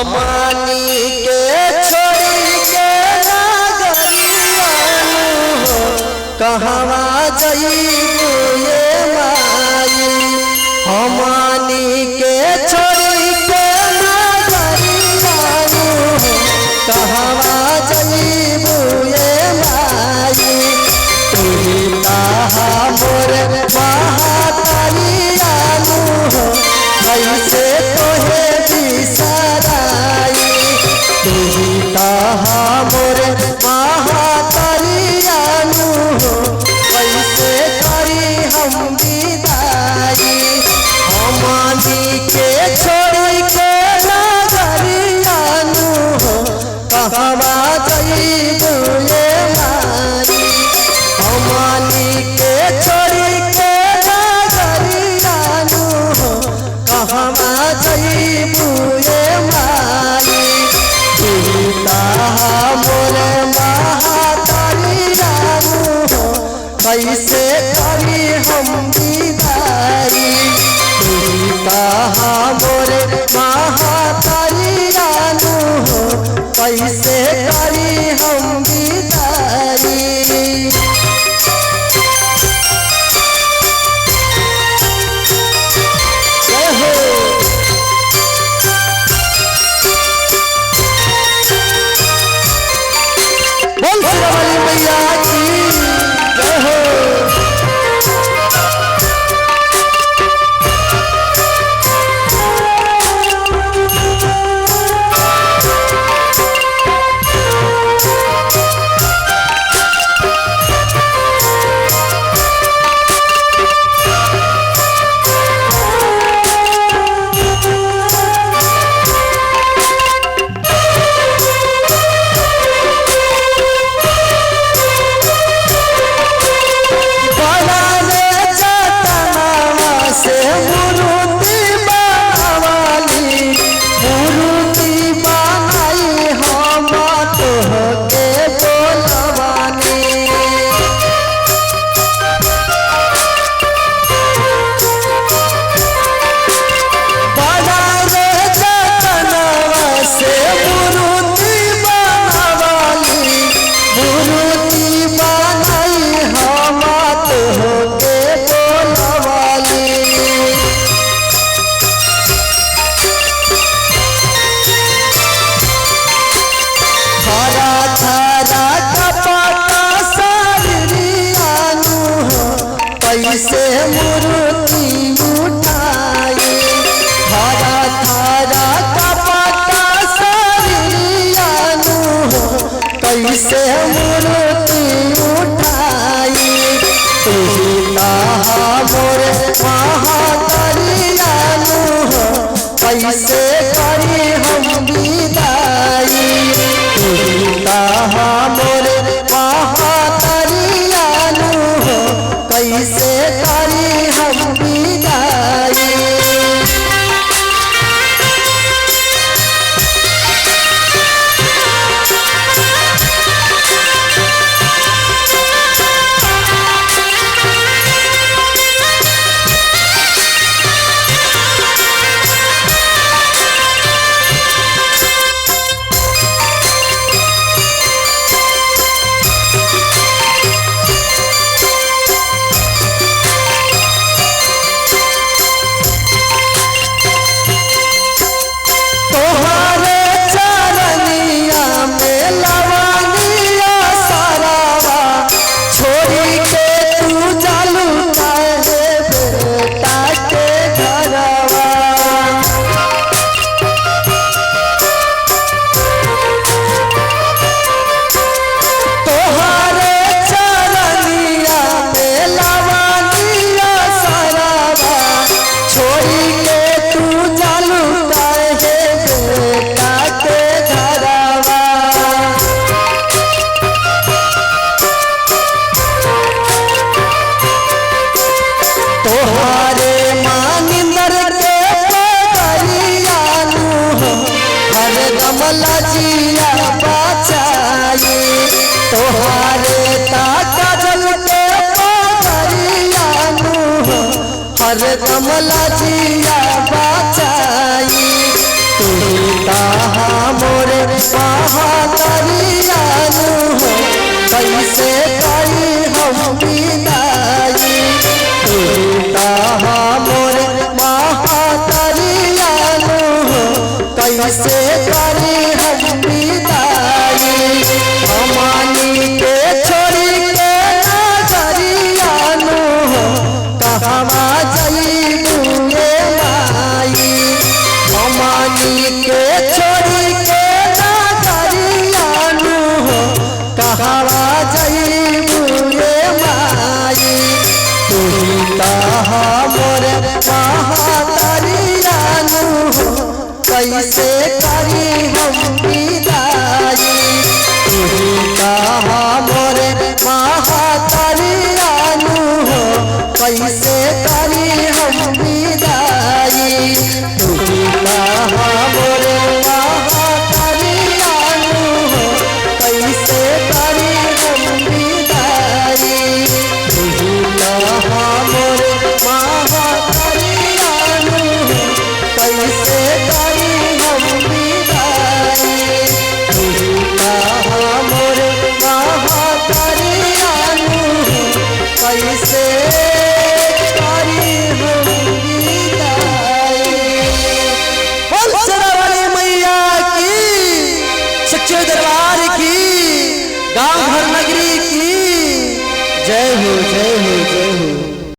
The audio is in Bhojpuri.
हमनी के छोड़ी के नागरियानु हो कहवा जइबू ये माई। हमनी के छोड़ी के नागरियानु हो कहवा जइबू ये माई। तुही ताहा मोर महातारियानु हो कैसे तोहे बिसराई। तुही ताहा मोर महातारियानु हो कैसे करी हम विदाई। हमनी के छोड़ी के नागरियानु हो कहवा जइबू ये माई। हमनी के छोड़ी के नागरियानु हो कहवा जइबू ये माई। तुही ताहा मोर महातारियानु हो कैसे करी हम विदाई। तुही ताहा मोर महातारियानु हो कैसे करी हम विदाई। बोल शेरावाली मैया की जय हो। कैसे मूर्ति उठाई। हरा थारा कपटा शरीरियानु हो कैसे मूर्ति उठाई। तुही ताहा मोर महातारियानु हो कैसे करी हम विदाई। तुही ताहा मोर महातारियानु हो कैसे करी हम विदाई। लजिया बचाई तोहारे ताकल के पगरियानु हर दम लजिया बचाई तू कैसे करी हम विदाई हमनी के छोड़ी के नजरियानु हो कहवा जइबू रे माई हमनी के छोड़ी के नजरियानु हो कहवा जइबू रे माई तू ही हमर महातरियानु हो कैसे करी हम विदाई तू ही